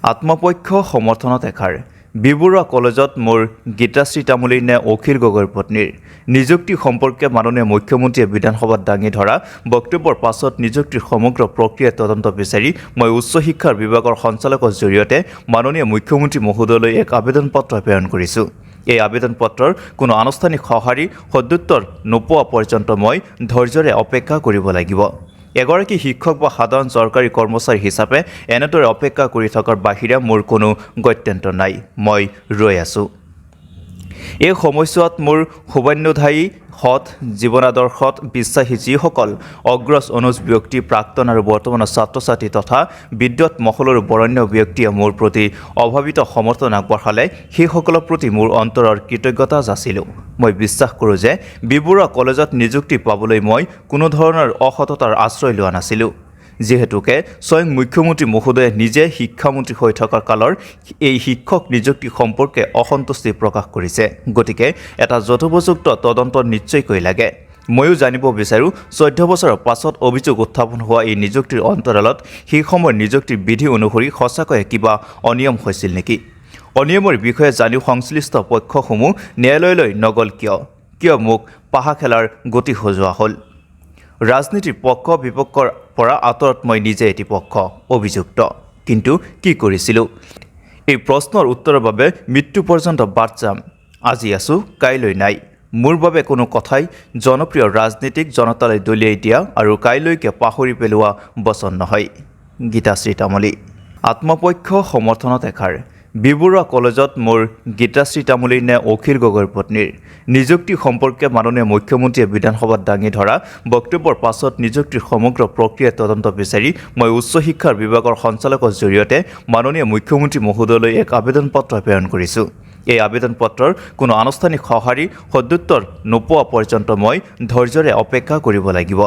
আত্মপক্ষ সমৰ্থনত এষাৰ বিবৰুৱা কলেজত মোৰ গীতাশ্ৰী তামুলীৰ নে অখিল গগৈৰ পত্নীৰ নিযুক্তি সম্পৰ্কে মাননীয় মুখ্যমন্ত্ৰীয়ে বিধানসভাত দাঙি ধৰা বক্তব্যৰ পাছত নিযুক্তিৰ সমগ্ৰ প্ৰক্ৰিয়া তদন্ত বিচাৰি মই উচ্চ শিক্ষাৰ বিভাগৰ সঞ্চালকৰ জৰিয়তে মাননীয় মুখ্যমন্ত্ৰী মহোদয়লৈ এক আবেদন পত্ৰ প্ৰেৰণ কৰিছোঁ। এই আবেদন পত্ৰৰ কোনো আনুষ্ঠানিক সঁহাৰি সদুত্তৰ নোপোৱা পৰ্যন্ত মই ধৈৰ্যৰে অপেক্ষা কৰিব লাগিব। এগৰাকী শিক্ষক বা সাধাৰণ চৰকাৰী কৰ্মচাৰী হিচাপে এনেদৰে অপেক্ষা কৰি থকাৰ বাহিৰে মোৰ কোনো গত্যন্তৰ নাই। মই ৰৈ আছোঁ। এই সময়ছোৱাত মোৰ শুভান্যধায়ী সৎ জীৱনাদৰ্শত বিশ্বাসী যিসকল অগ্ৰজ অনুজ ব্যক্তি প্ৰাক্তন আৰু বৰ্তমানৰ ছাত্ৰ ছাত্ৰী তথা বিদ্যুৎ মহলৰ বৰেণ্য ব্যক্তিয়ে মোৰ প্ৰতি অভাৱিত সমৰ্থন আগবঢ়ালে সেইসকলৰ প্ৰতি মোৰ অন্তৰৰ কৃতজ্ঞতা যাচিলোঁ। মই বিশ্বাস কৰোঁ যে বিবৰুৱা কলেজত নিযুক্তি পাবলৈ মই কোনো ধৰণৰ অসততাৰ আশ্ৰয় লোৱা নাছিলোঁ, যিহেতুকে স্বয়ং মুখ্যমন্ত্ৰী মহোদয়ে নিজে শিক্ষামন্ত্ৰী হৈ থকা কালৰ এই শিক্ষক নিযুক্তি সম্পৰ্কে অসন্তুষ্টি প্ৰকাশ কৰিছে। গতিকে এটা যথোপযুক্ত তদন্ত নিশ্চয়কৈ লাগে। ময়ো জানিব বিচাৰোঁ 14 বছৰৰ পাছত অভিযোগ উত্থাপন হোৱা এই নিযুক্তিৰ অন্তৰালত সেই সময়ৰ নিযুক্তিৰ বিধি অনুসৰি সঁচাকৈয়ে কিবা অনিয়ম হৈছিল নেকি? অনিয়মৰ বিষয়ে জানিও সংশ্লিষ্ট পক্ষসমূহ ন্যায়ালয়লৈ নগ'ল কিয় মোক পাহা খেলাৰ গতি সজোৱা হ'ল? ৰাজনীতিৰ পক্ষ বিপক্ষৰ পৰা আঁতৰত মই নিজে এটি পক্ষ অভিযুক্ত, কিন্তু কি কৰিছিলোঁ? এই প্ৰশ্নৰ উত্তৰৰ বাবে মৃত্যু পৰ্যন্ত বাট যাম। আজি আছোঁ, কাইলৈ নাই। মোৰ বাবে কোনো কথাই জনপ্ৰিয় ৰাজনীতিক জনতালৈ দলিয়াই দিয়া আৰু কাইলৈকে পাহৰি পেলোৱা বচন নহয়। গীতাশ্ৰী তামুলী। আত্মপক্ষ সমৰ্থনত এষাৰ বিবৰুৱা কলেজত মোৰ গীতাশ্ৰী তামুলীৰ নে অখিল গগৈৰ পত্নীৰ নিযুক্তি সম্পৰ্কে মাননীয় মুখ্যমন্ত্ৰীয়ে বিধানসভাত দাঙি ধৰা বক্তব্যৰ পাছত নিযুক্তিৰ সমগ্ৰ প্ৰক্ৰিয়া তদন্ত বিচাৰি মই উচ্চ শিক্ষাৰ বিভাগৰ সঞ্চালকৰ জৰিয়তে মাননীয় মুখ্যমন্ত্ৰী মহোদয়লৈ এক আবেদন পত্ৰ প্ৰেৰণ কৰিছোঁ। এই আবেদন পত্ৰৰ কোনো আনুষ্ঠানিক সঁহাৰি সদুত্তৰ নোপোৱা পৰ্যন্ত মই ধৈৰ্যৰে অপেক্ষা কৰিব লাগিব।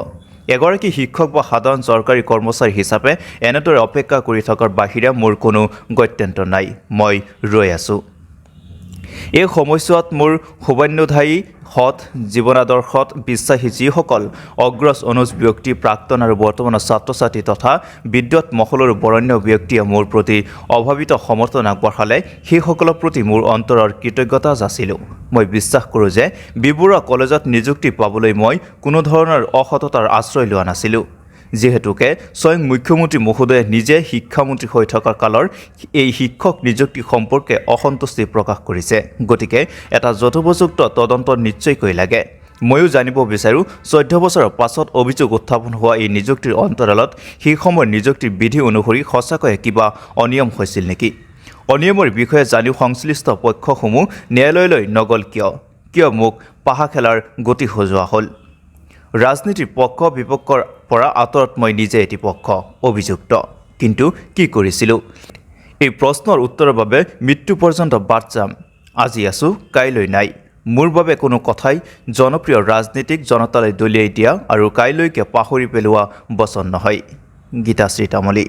এগৰাকী শিক্ষক বা সাধাৰণ চৰকাৰী কৰ্মচাৰী হিচাপে এনেদৰে অপেক্ষা কৰি থকাৰ বাহিৰে মোৰ কোনো গত্যন্তৰ নাই। মই ৰৈ আছোঁ। এই সময়ছোৱাত মোৰ শুভান্যধায়ী সৎ জীৱনাদৰ্শত বিশ্বাসী যিসকল অগ্ৰজ অনুজ ব্যক্তি প্ৰাক্তন আৰু বৰ্তমানৰ ছাত্ৰ ছাত্ৰী তথা বিদ্যুৎ মহলৰ বৰেণ্য ব্যক্তিয়ে মোৰ প্ৰতি অভাৱিত সমৰ্থন আগবঢ়ালে সেইসকলৰ প্ৰতি মোৰ অন্তৰৰ কৃতজ্ঞতা যাচিলোঁ। মই বিশ্বাস কৰোঁ যে বিবৰুৱা কলেজত নিযুক্তি পাবলৈ মই কোনো ধৰণৰ অসততাৰ আশ্ৰয় লোৱা নাছিলোঁ, যিহেতুকে স্বয়ং মুখ্যমন্ত্ৰী মহোদয়ে নিজে শিক্ষামন্ত্ৰী হৈ থকা কালৰ এই শিক্ষক নিযুক্তি সম্পৰ্কে অসন্তুষ্টি প্ৰকাশ কৰিছে। গতিকে এটা যথোপযুক্ত তদন্ত নিশ্চয়কৈ লাগে। ময়ো জানিব বিচাৰোঁ 14 বছৰৰ পাছত অভিযোগ উত্থাপন হোৱা এই নিযুক্তিৰ অন্তৰালত সেই সময়ৰ নিযুক্তিৰ বিধি অনুসৰি সঁচাকৈয়ে কিবা অনিয়ম হৈছিল নেকি? অনিয়মৰ বিষয়ে জানিও সংশ্লিষ্ট পক্ষসমূহ ন্যায়ালয়লৈ নগ'ল কিয় মোক পাহা খেলাৰ গতি সজোৱা হ'ল? ৰাজনীতিৰ পক্ষ বিপক্ষৰ পৰা আঁতৰত মই নিজে এটি পক্ষ অভিযুক্ত, কিন্তু কি কৰিছিলোঁ? এই প্ৰশ্নৰ উত্তৰৰ বাবে মৃত্যু পৰ্যন্ত বাট যাম। আজি আছোঁ, কাইলৈ নাই। মোৰ বাবে কোনো কথাই জনপ্ৰিয় ৰাজনীতিক জনতালৈ দলিয়াই দিয়া আৰু কাইলৈকে পাহৰি পেলোৱা বচন নহয়। গীতাশ্ৰী তামুলী।